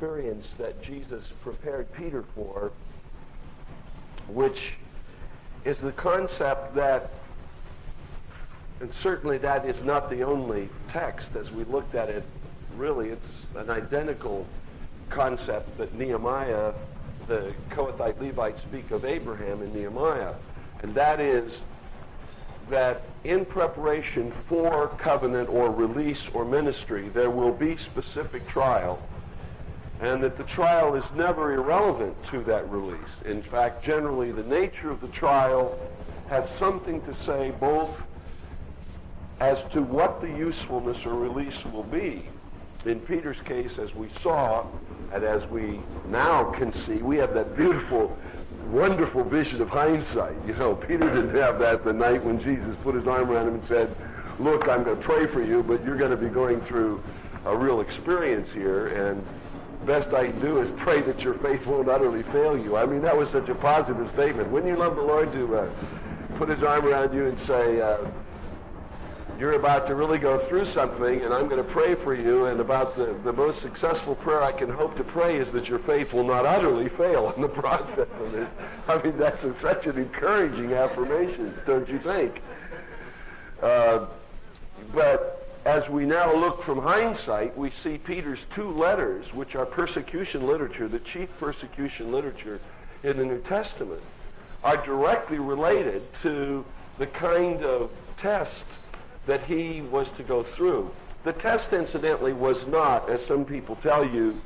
experience that Jesus prepared Peter for, which is the concept that, and certainly that is not the only text as we looked at it, really it's an identical concept that Nehemiah, the Kohathite Levites speak of Abraham in Nehemiah, and that is that in preparation for covenant or release or ministry, there will be specific trial, and that the trial is never irrelevant to that release. In fact, generally the nature of the trial has something to say both as to what the usefulness or release will be. In Peter's case, as we saw, and as we now can see, we have that beautiful, wonderful vision of hindsight. You know, Peter didn't have that the night when Jesus put his arm around him and said, look, I'm going to pray for you, but you're going to be going through a real experience here, and best I can do is pray that your faith won't utterly fail you. I mean, that was such a positive statement. Wouldn't you love the Lord to put his arm around you and say, you're about to really go through something, and I'm going to pray for you, and about the most successful prayer I can hope to pray is that your faith will not utterly fail in the process of this. I mean, that's such an encouraging affirmation, don't you think? But as we now look from hindsight, we see Peter's two letters, which are persecution literature, the chief persecution literature in the New Testament, are directly related to the kind of test that he was to go through. The test, incidentally, was not, as some people tell you,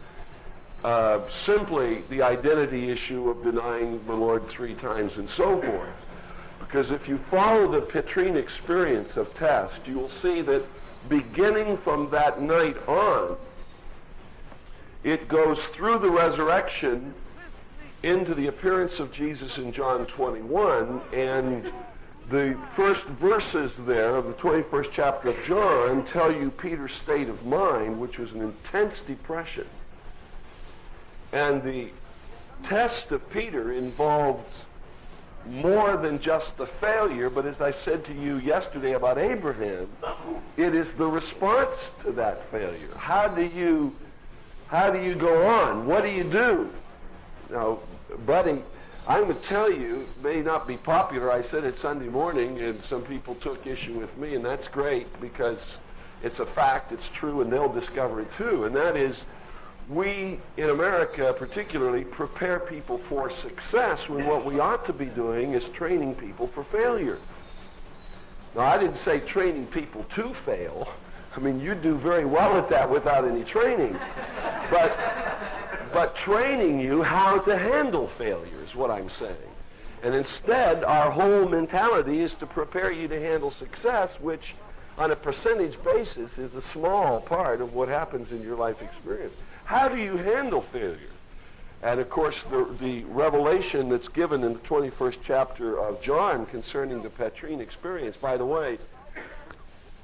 simply the identity issue of denying the Lord 3 times and so forth. Because if you follow the Petrine experience of test, you will see that beginning from that night on, it goes through the resurrection into the appearance of Jesus in John 21, and the first verses there of the 21st chapter of John tell you Peter's state of mind, which was an intense depression. And the test of Peter involved more than just the failure, but as I said to you yesterday about Abraham, it is the response to that failure. How do you go on? What do you do? Now, buddy, I'm going to tell you, it may not be popular. I said it Sunday morning, and some people took issue with me, and that's great because it's a fact, it's true, and they'll discover it too. And that is, we in America particularly prepare people for success when what we ought to be doing is training people for failure. Now, I didn't say training people to fail. I mean, you do very well at that without any training. But training you how to handle failure is what I'm saying. And instead, our whole mentality is to prepare you to handle success, which on a percentage basis is a small part of what happens in your life experience. How do you handle failure? And of course, the revelation that's given in the 21st chapter of John concerning the Petrine experience, by the way,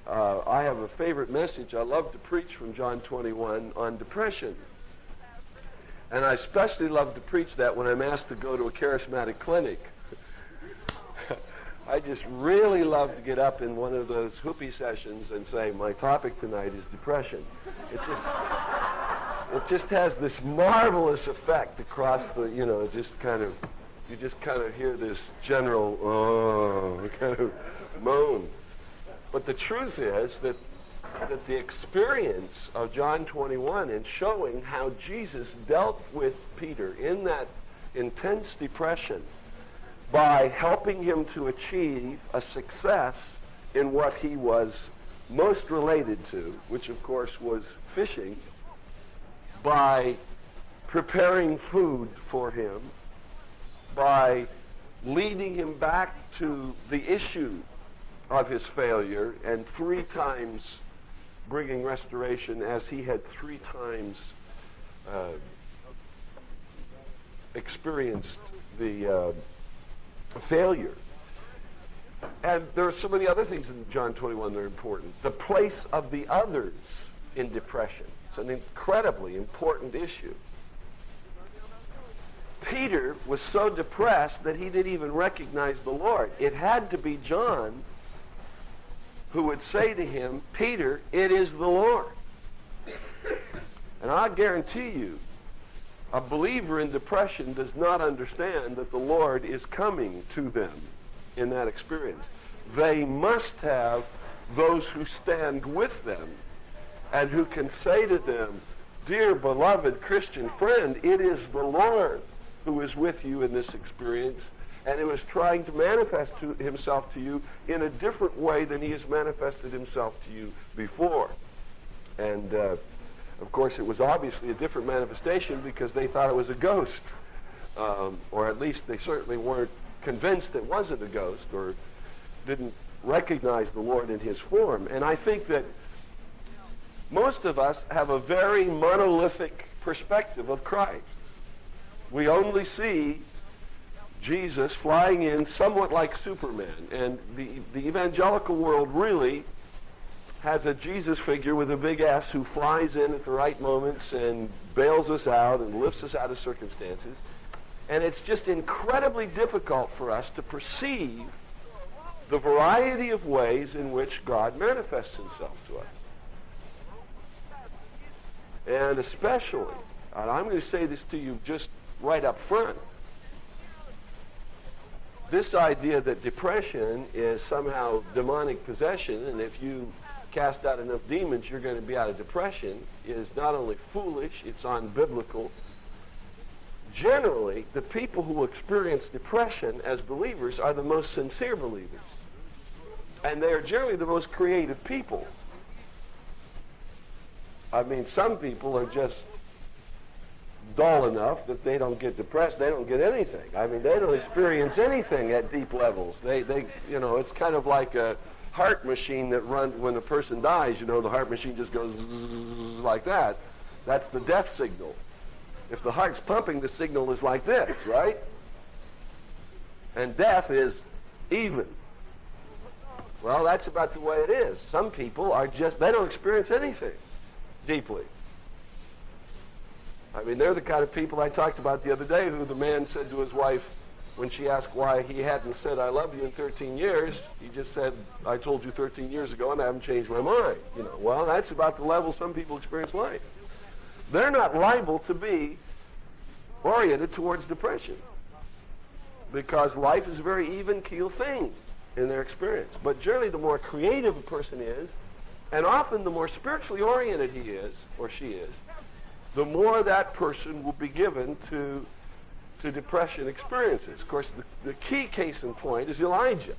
I have a favorite message I love to preach from John 21 on depression. And I especially love to preach that when I'm asked to go to a charismatic clinic. I just really love to get up in one of those whoopee sessions and say, my topic tonight is depression. It just has this marvelous effect across the, you just kind of hear this general, kind of moan. But the truth is that the experience of John 21 in showing how Jesus dealt with Peter in that intense depression by helping him to achieve a success in what he was most related to, which of course was fishing, by preparing food for him, by leading him back to the issue of his failure, and 3 times bringing restoration as he had 3 times experienced the failure. And there are so many other things in John 21 that are important. The place of the others in depression. It's an incredibly important issue. Peter was so depressed that he didn't even recognize the Lord. It had to be John who would say to him, Peter, it is the Lord. And I guarantee you A believer in depression does not understand that the Lord is coming to them in that experience. They must have those who stand with them and who can say to them, dear beloved Christian friend, it is the Lord who is with you in this experience, and who is trying to manifest himself to you in a different way than he has manifested himself to you before. And of course it was obviously a different manifestation because they thought it was a ghost, or at least they certainly weren't convinced it wasn't a ghost, or didn't recognize the Lord in his form. And I think that most of us have a very monolithic perspective of Christ. We only see Jesus flying in somewhat like Superman, and the evangelical world really has a Jesus figure with a big S who flies in at the right moments and bails us out and lifts us out of circumstances. And it's just incredibly difficult for us to perceive the variety of ways in which God manifests himself to us. And especially, and I'm going to say this to you just right up front, this idea that depression is somehow demonic possession, and if you cast out enough demons you're going to be out of depression, is not only foolish, it's unbiblical. Generally, the people who experience depression as believers are the most sincere believers. And they are generally the most creative people. I mean, some people are just dull enough that they don't get depressed, they don't get anything. I mean, they don't experience anything at deep levels. They you know, it's kind of like a heart machine that runs when a person dies. You know, the heart machine just goes like that. That's the death signal. If the heart's pumping, the signal is like this, right? And death is even. Well, that's about the way it is. Some people are just, they don't experience anything deeply. I mean, they're the kind of people I talked about the other day who the man said to his wife when she asked why he hadn't said, I love you in 13 years, he just said, I told you 13 years ago and I haven't changed my mind. You know, well, that's about the level some people experience life. They're not liable to be oriented towards depression because life is a very even-keel thing in their experience. But generally, the more creative a person is, and often the more spiritually oriented he is or she is, the more that person will be given to depression experiences. Of course, the key case in point is Elijah.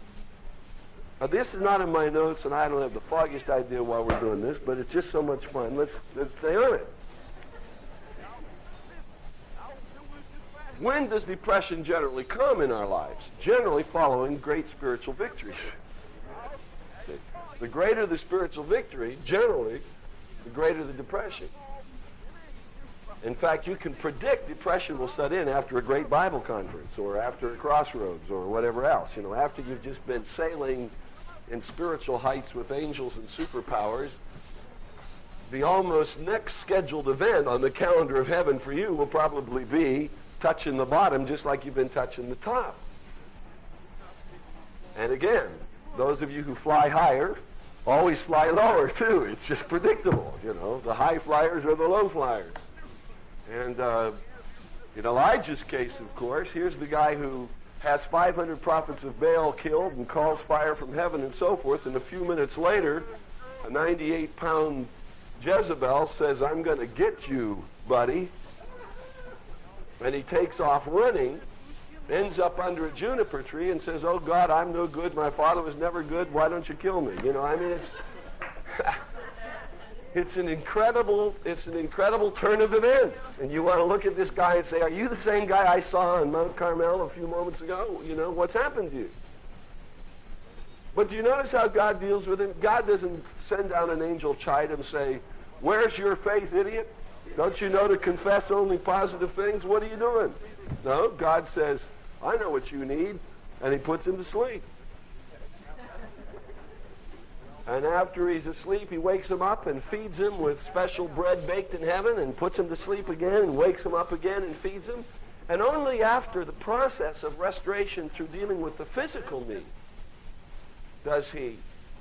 Now, this is not in my notes, and I don't have the foggiest idea why we're doing this, but it's just so much fun. Let's stay on it. When does depression generally come in our lives? Generally following great spiritual victories. See, the greater the spiritual victory, generally, the greater the depression. In fact, you can predict depression will set in after a great Bible conference or after a crossroads or whatever else. You know, after you've just been sailing in spiritual heights with angels and superpowers, the almost next scheduled event on the calendar of heaven for you will probably be touching the bottom just like you've been touching the top. And again, those of you who fly higher always fly lower too. It's just predictable, you know. The high flyers are the low flyers. And in Elijah's case, of course, here's the guy who has 500 prophets of Baal killed and calls fire from heaven and so forth, and a few minutes later, a 98-pound Jezebel says, I'm going to get you, buddy. And he takes off running, ends up under a juniper tree and says, oh God, I'm no good, my father was never good, why don't you kill me? You know, I mean, it's an incredible turn of events. And you want to look at this guy and say, are you the same guy I saw on Mount Carmel a few moments ago? You know, what's happened to you? But do you notice how God deals with him? God doesn't send down an angel chide and say, where's your faith, idiot? Don't you know to confess only positive things? What are you doing? No, God says, I know what you need, and he puts him to sleep. And after he's asleep, he wakes him up and feeds him with special bread baked in heaven and puts him to sleep again and wakes him up again and feeds him. And only after the process of restoration through dealing with the physical need does he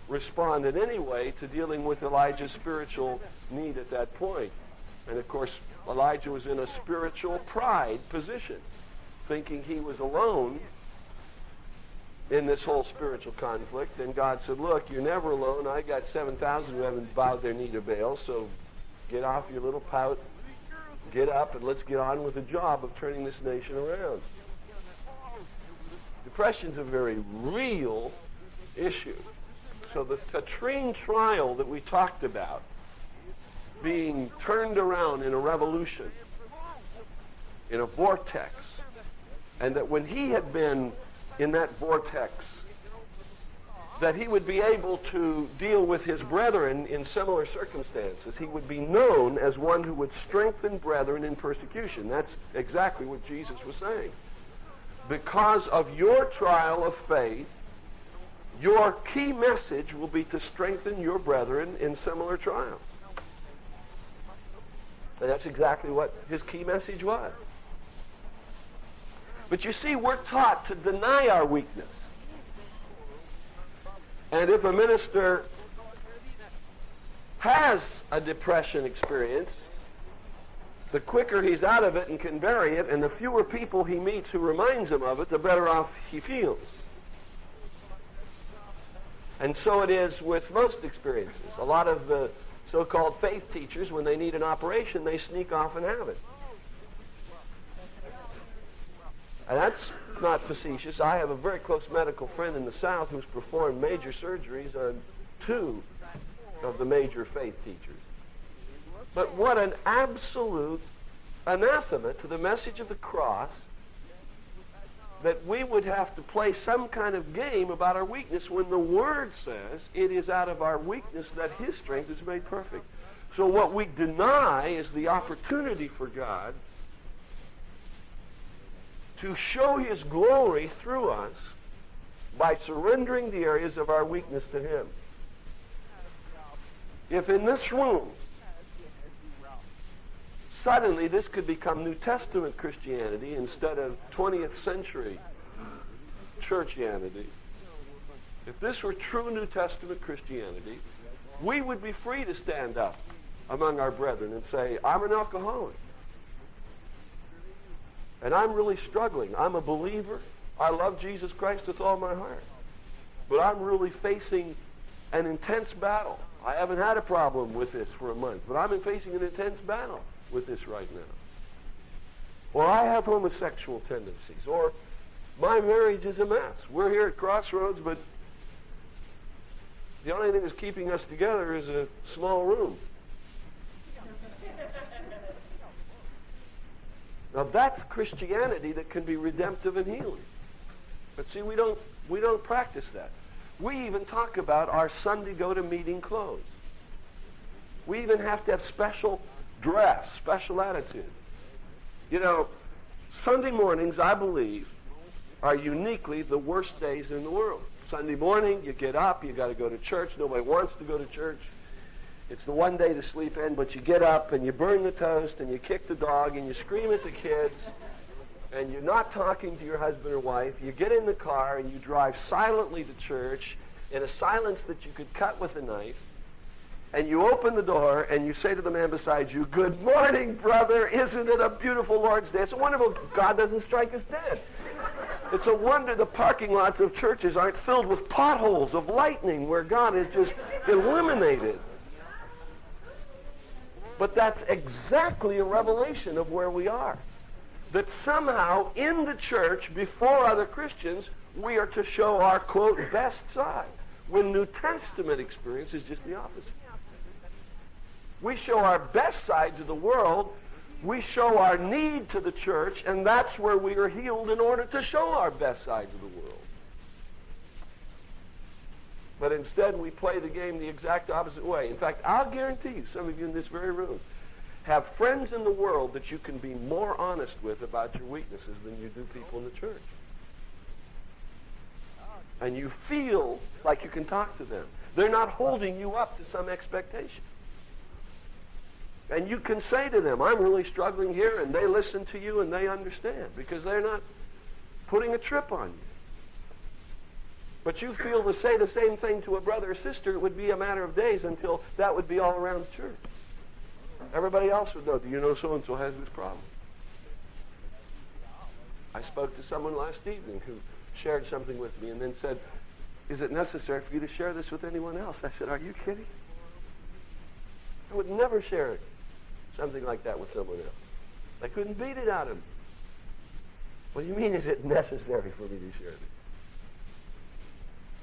respond in any way to dealing with Elijah's spiritual need at that point. And of course, Elijah was in a spiritual pride position, thinking he was alone in this whole spiritual conflict. And God said, look, you're never alone. I got 7,000 who haven't bowed their knee to Baal, so get off your little pout, get up, and let's get on with the job of turning this nation around. Depression's a very real issue. So the Tatrine trial that we talked about, being turned around in a revolution, in a vortex, and that when he had been in that vortex, that he would be able to deal with his brethren in similar circumstances. He would be known as one who would strengthen brethren in persecution. That's exactly what Jesus was saying. Because of your trial of faith, your key message will be to strengthen your brethren in similar trials. And that's exactly what his key message was. But you see, we're taught to deny our weakness. And if a minister has a depression experience, the quicker he's out of it and can bury it, and the fewer people he meets who reminds him of it, the better off he feels. And so it is with most experiences. A lot of the so-called faith teachers, when they need an operation, they sneak off and have it. And that's not facetious. I have a very close medical friend in the South who's performed major surgeries on 2 of the major faith teachers. But what an absolute anathema to the message of the cross that we would have to play some kind of game about our weakness when the Word says it is out of our weakness that His strength is made perfect. So what we deny is the opportunity for God to show His glory through us by surrendering the areas of our weakness to Him. If in this room suddenly this could become New Testament Christianity instead of 20th century churchianity, if this were true New Testament Christianity, we would be free to stand up among our brethren and say, I'm an alcoholic. And I'm really struggling. I'm a believer. I love Jesus Christ with all my heart. But I'm really facing an intense battle. I haven't had a problem with this for a month, but I'm facing an intense battle with this right now. Or I have homosexual tendencies. Or my marriage is a mess. We're here at Crossroads, but the only thing that's keeping us together is a small room. Now that's Christianity that can be redemptive and healing. But see, we don't practice that. We even talk about our Sunday go-to-meeting clothes. We even have to have special dress, special attitude. You know, Sunday mornings, I believe, are uniquely the worst days in the world. Sunday morning, you get up, you got to go to church. Nobody wants to go to church. It's the one day to sleep in, but you get up and you burn the toast and you kick the dog and you scream at the kids and you're not talking to your husband or wife. You get in the car and you drive silently to church in a silence that you could cut with a knife. And you open the door and you say to the man beside you, good morning, brother. Isn't it a beautiful Lord's Day? It's a wonderful God doesn't strike us dead. It's a wonder the parking lots of churches aren't filled with potholes of lightning where God is just eliminated. But that's exactly a revelation of where we are. That somehow in the church, before other Christians, we are to show our, quote, best side. When New Testament experience is just the opposite. We show our best side to the world. We show our need to the church, and that's where we are healed in order to show our best side to the world. But instead, we play the game the exact opposite way. In fact, I'll guarantee you, some of you in this very room have friends in the world that you can be more honest with about your weaknesses than you do people in the church. And you feel like you can talk to them. They're not holding you up to some expectation. And you can say to them, I'm really struggling here, and they listen to you and they understand because they're not putting a trip on you. But you feel to say the same thing to a brother or sister, it would be a matter of days until that would be all around the church. Everybody else would know. Do you know so-and-so has this problem? I spoke to someone last evening who shared something with me and then said, is it necessary for you to share this with anyone else? I said, are you kidding? I would never share something like that with someone else. I couldn't beat it out of them. What do you mean, is it necessary for me to share this?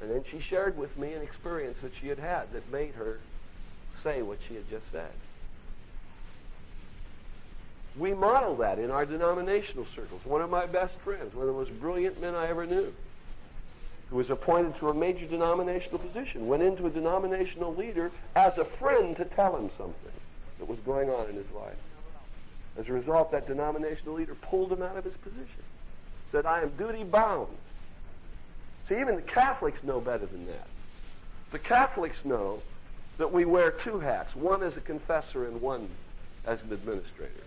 And then she shared with me an experience that she had had that made her say what she had just said. We model that in our denominational circles. One of my best friends, one of the most brilliant men I ever knew, who was appointed to a major denominational position, went into a denominational leader as a friend to tell him something that was going on in his life. As a result, that denominational leader pulled him out of his position. Said, I am duty bound. See, even the Catholics know better than that. The Catholics know that we wear two hats, one as a confessor and one as an administrator.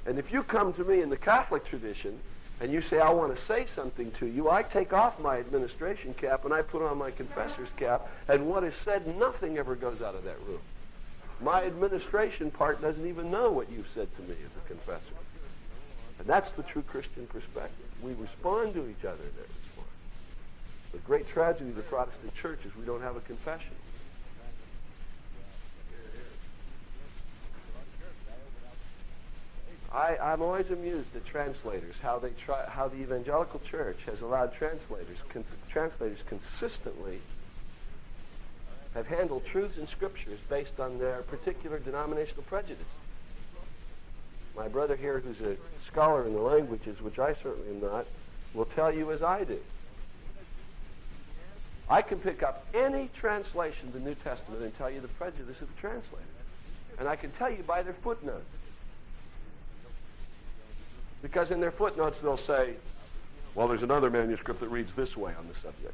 And if you come to me in the Catholic tradition and you say, I want to say something to you, I take off my administration cap and I put on my confessor's cap, and what is said, nothing ever goes out of that room. My administration part doesn't even know what you've said to me as a confessor. And that's the true Christian perspective. We respond to each other in that response. The great tragedy of the Protestant church is we don't have a confession. I'm always amused at translators, how the evangelical church has allowed translators consistently have handled truths in scriptures based on their particular denominational prejudice. My brother here, who's a scholar in the languages, which I certainly am not, will tell you as I do. I can pick up any translation of the New Testament and tell you the prejudice of the translator. And I can tell you by their footnotes. Because in their footnotes they'll say, well, there's another manuscript that reads this way on the subject.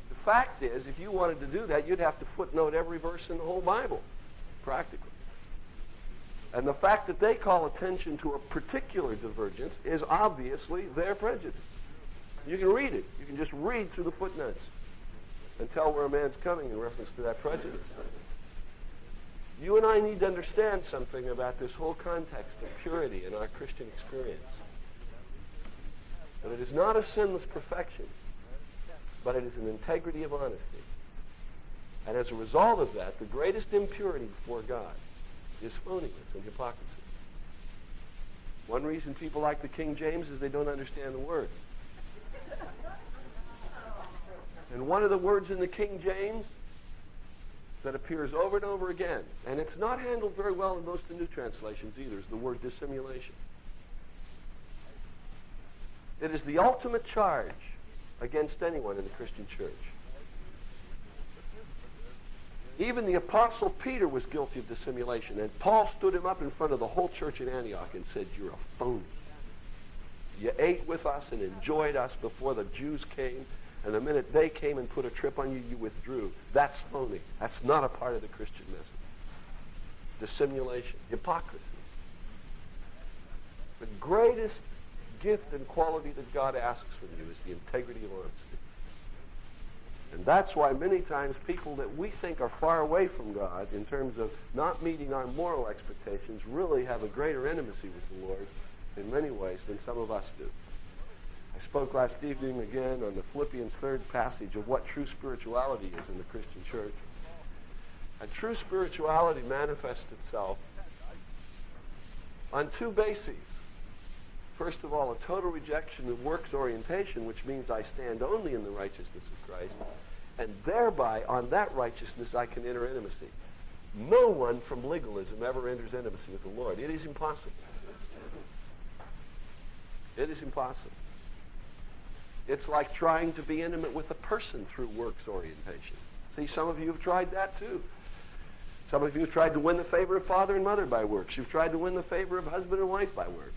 The fact is, if you wanted to do that, you'd have to footnote every verse in the whole Bible, practically. And the fact that they call attention to a particular divergence is obviously their prejudice. You can read it. You can just read through the footnotes and tell where a man's coming in reference to that prejudice. You and I need to understand something about this whole context of purity in our Christian experience. That it is not a sinless perfection, but it is an integrity of honesty. And as a result of that, the greatest impurity before God is phoniness and hypocrisy. One reason people like the King James is they don't understand the words. And one of the words in the King James that appears over and over again, and it's not handled very well in most of the new translations either, is the word dissimulation. It is the ultimate charge against anyone in the Christian church. Even the Apostle Peter was guilty of dissimulation, and Paul stood him up in front of the whole church in Antioch and said, you're a phony. You ate with us and enjoyed us before the Jews came, and the minute they came and put a trip on you, you withdrew. That's phony. That's not a part of the Christian message. Dissimulation, hypocrisy. The greatest gift and quality that God asks from you is the integrity of honesty. And that's why many times people that we think are far away from God in terms of not meeting our moral expectations really have a greater intimacy with the Lord in many ways than some of us do. I spoke last evening again on the Philippians 3rd passage of what true spirituality is in the Christian church. And true spirituality manifests itself on two bases. First of all, a total rejection of works orientation, which means I stand only in the righteousness of Christ, and thereby on that righteousness I can enter intimacy. No one from legalism ever enters intimacy with the Lord. It is impossible. It is impossible. It's like trying to be intimate with a person through works orientation. See, some of you have tried that too. Some of you have tried to win the favor of father and mother by works. You've tried to win the favor of husband and wife by works.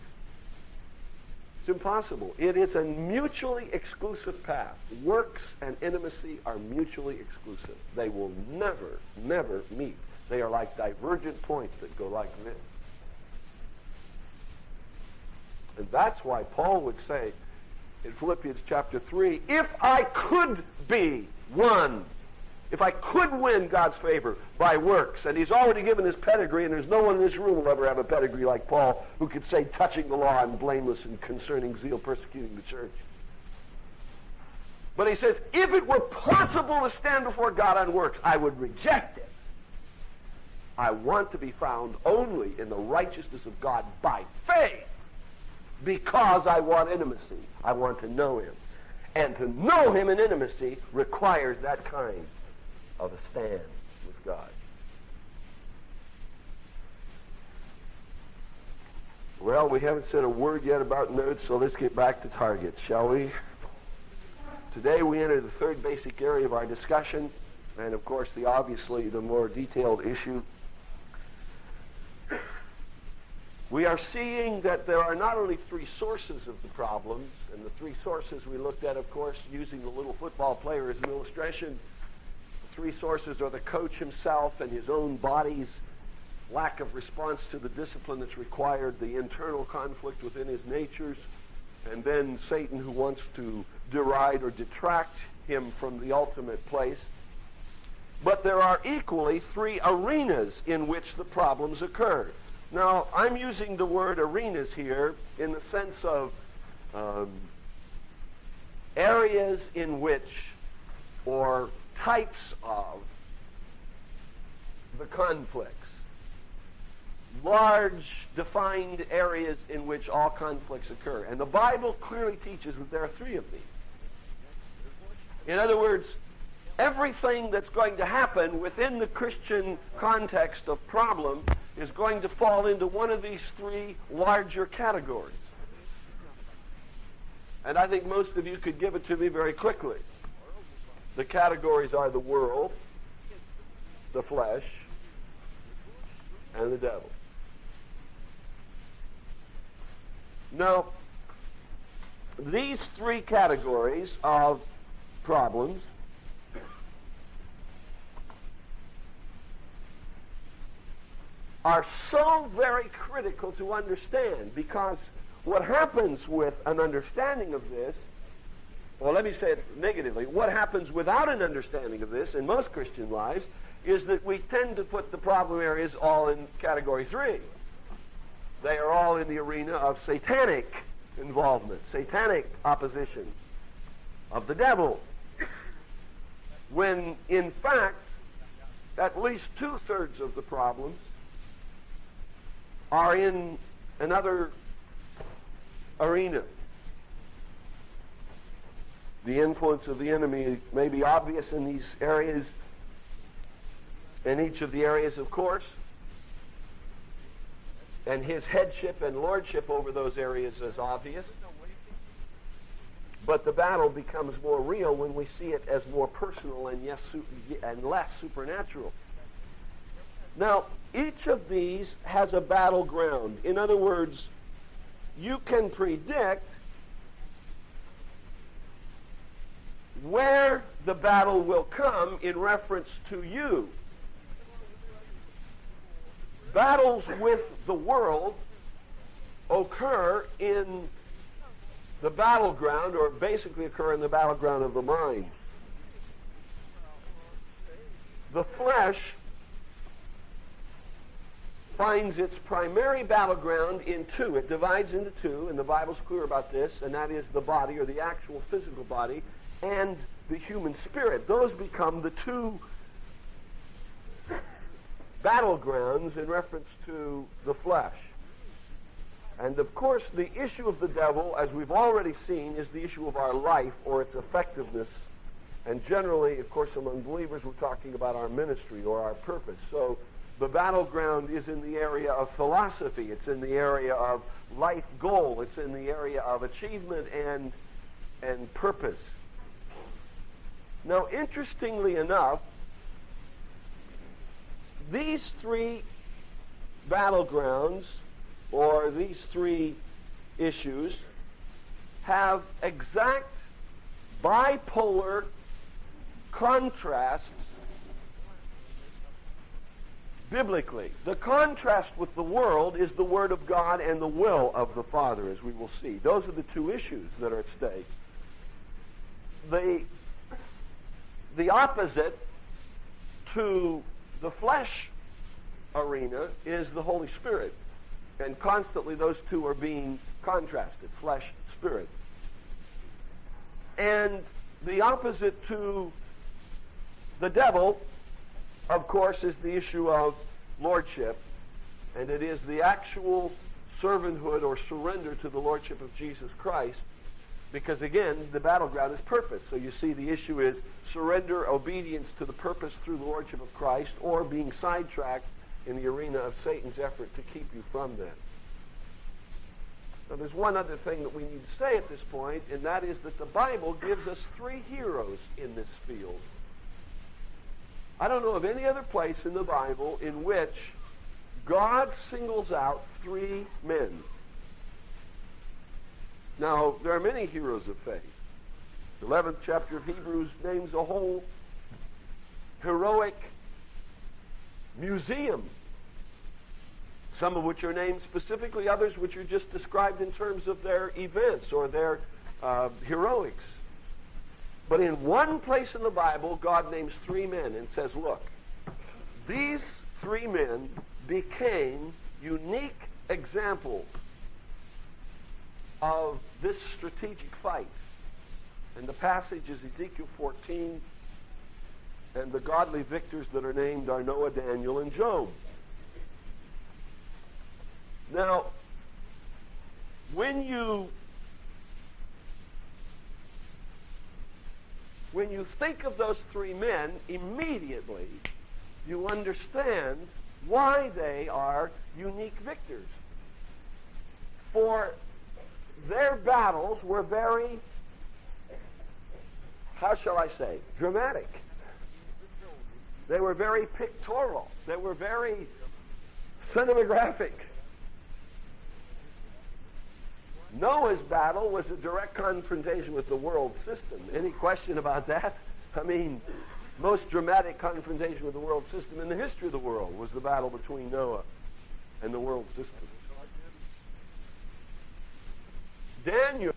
It's impossible. It is a mutually exclusive path. Works and intimacy are mutually exclusive. They will never, never meet. They are like divergent points that go like this. And that's why Paul would say in Philippians chapter 3, if I could be one if I could win God's favor by works, and he's already given his pedigree, and there's no one in this room will ever have a pedigree like Paul, who could say, touching the law, I'm blameless, and concerning zeal, persecuting the church. But he says, if it were possible to stand before God on works, I would reject it. I want to be found only in the righteousness of God by faith, because I want intimacy. I want to know him. And to know him in intimacy requires that kind of a stand with God. Well, we haven't said a word yet about notes, so let's get back to targets, shall we? Today we enter the third basic area of our discussion, and of course obviously the more detailed issue. We are seeing that there are not only three sources of the problems, and the three sources we looked at, of course, using the little football player as an illustration. The three sources are the coach himself and his own body's lack of response to the discipline that's required, the internal conflict within his natures, and then Satan, who wants to deride or detract him from the ultimate place. But there are equally three arenas in which the problems occur. Now, I'm using the word arenas here in the sense of areas in which, or types of, the conflicts. Large, defined areas in which all conflicts occur. And the Bible clearly teaches that there are three of these. In other words, everything that's going to happen within the Christian context of problem is going to fall into one of these three larger categories. And I think most of you could give it to me very quickly. The categories are the world, the flesh, and the devil. Now, these three categories of problems are so very critical to understand, because what happens with an understanding of this, well, let me say it negatively, what happens without an understanding of this in most Christian lives is that we tend to put the problem areas all in category 3. They are all in the arena of satanic involvement, satanic opposition of the devil, when in fact at least 2/3 of the problems are in another arena. The influence of the enemy may be obvious in these areas, in each of the areas, of course, and his headship and lordship over those areas is obvious. But the battle becomes more real when we see it as more personal and less supernatural. Now, each of these has a battleground. In other words, you can predict where the battle will come in reference to you. Battles with the world occur in the battleground, or basically occur in the battleground of the mind. The flesh finds its primary battleground in two. It divides into two, and the Bible's clear about this, and that is the body, or the actual physical body, and the human spirit. Those become the two battlegrounds in reference to the flesh. And of course, the issue of the devil, as we've already seen, is the issue of our life, or its effectiveness. And generally, of course, among believers, we're talking about our ministry or our purpose. So the battleground is in the area of philosophy. It's in the area of life goal. It's in the area of achievement and purpose. Now, interestingly enough, these three battlegrounds, or these three issues, have exact bipolar contrasts biblically. The contrast with the world is the Word of God and the will of the Father, as we will see. Those are the two issues that are at stake. The opposite to the flesh arena is the Holy Spirit. And constantly those two are being contrasted, flesh, spirit. And the opposite to the devil, of course, is the issue of lordship. And it is the actual servanthood or surrender to the lordship of Jesus Christ. Because again, the battleground is purpose. So you see the issue is surrender, obedience to the purpose through the lordship of Christ, or being sidetracked in the arena of Satan's effort to keep you from that. Now there's one other thing that we need to say at this point, and that is that the Bible gives us three heroes in this field. I don't know of any other place in the Bible in which God singles out three men. Now, there are many heroes of faith. The 11th chapter of Hebrews names a whole heroic museum, some of which are named specifically, others which are just described in terms of their events or their heroics. But in one place in the Bible, God names three men and says, look, these three men became unique examples of this strategic fight. And the passage is Ezekiel 14, and the godly victors that are named are Noah, Daniel, and Job. Now, when you think of those three men, immediately you understand why they are unique victors. For their battles were very, how shall I say, dramatic. They were very pictorial. They were very cinematographic. Noah's battle was a direct confrontation with the world system. Any question about that? I mean, most dramatic confrontation with the world system in the history of the world was the battle between Noah and the world system. Daniel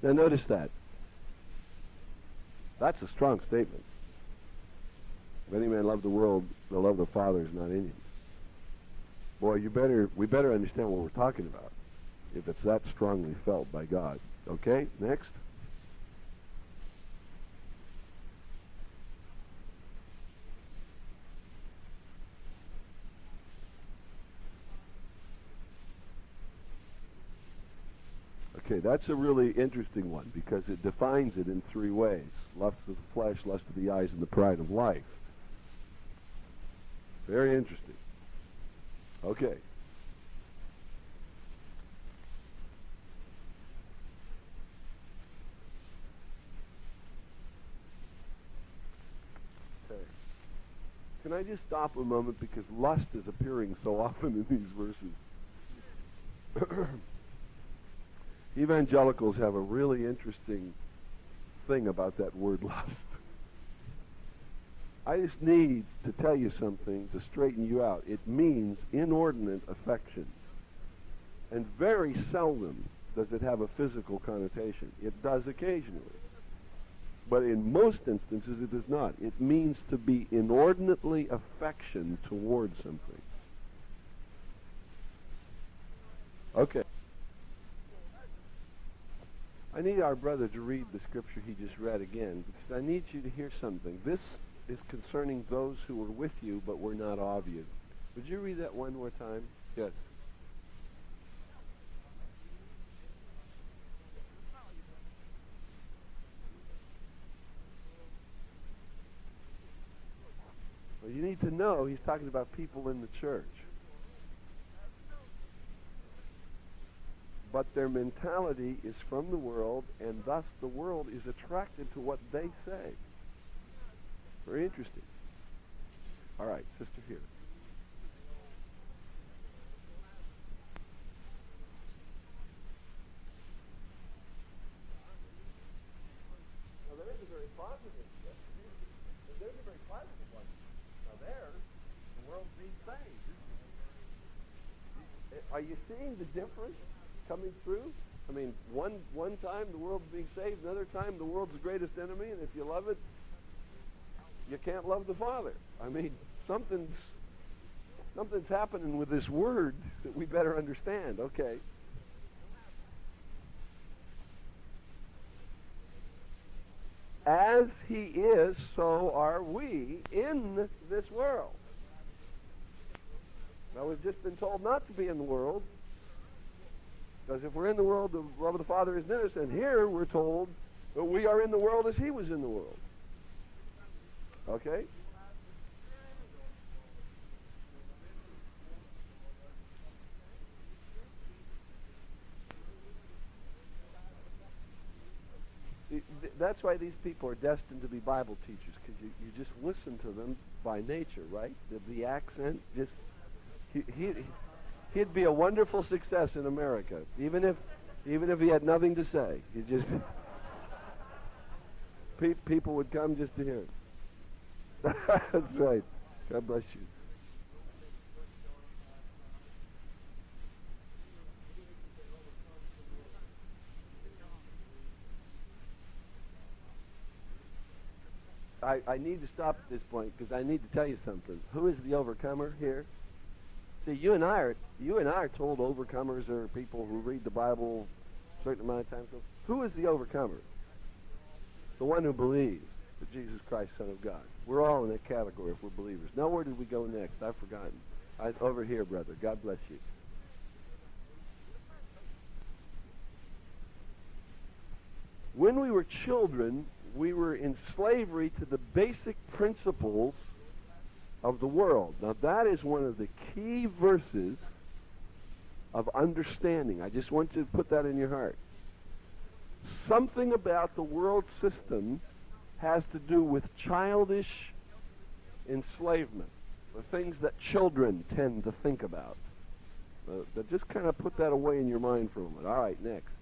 Now notice that. That's a strong statement. If any man love the world, the love of the Father is not in him. Boy, we better understand what we're talking about if it's that strongly felt by God. Okay, next. Okay, that's a really interesting one because it defines it in three ways. Lust of the flesh, lust of the eyes, and the pride of life. Very interesting. Okay. Okay. Can I just stop a moment because lust is appearing so often in these verses. Evangelicals have a really interesting thing about that word lust. I just need to tell you something to straighten you out. It means inordinate affection. And very seldom does it have a physical connotation. It does occasionally. But in most instances it does not. It means to be inordinately affection towards something. Okay. I need our brother to read the scripture he just read again, because I need you to hear something. This is concerning those who were with you but were not of you. Would you read that one more time? Yes. Well, you need to know he's talking about people in the church. but their mentality is from the world, and thus the world is attracted to what they say. Very interesting. All right, sister here. Now there is a very positive, there's a very positive one. Now there, the world's being saved. Are you seeing the difference coming through? I mean, one time the world's being saved, another time the world's the greatest enemy, and if you love it, you can't love the Father. I mean, something's happening with this word that we better understand. Okay. As he is, so are we in this world. Now, we've just been told not to be in the world, because if we're in the world, the love of the Father is in us, and here we're told that we are in the world as he was in the world. Okay? That's why these people are destined to be Bible teachers, because you just listen to them by nature, right? The accent, just he'd be a wonderful success in America, even if he had nothing to say. He just people would come just to hear it. That's right. God bless you. I need to stop at this point because I need to tell you something. Who is the overcomer here? See, you and I are told overcomers are people who read the Bible a certain amount of times. Who is the overcomer? The one who believes that Jesus Christ, Son of God. We're all in that category if we're believers. Now, where did we go next? I've forgotten. Over here, brother. God bless you. When we were children, we were in slavery to the basic principles of the world. Now, that is one of the key verses of understanding. I just want you to put that in your heart. Something about the world system has to do with childish enslavement, the things that children tend to think about. But just kind of put that away in your mind for a moment. All right, next.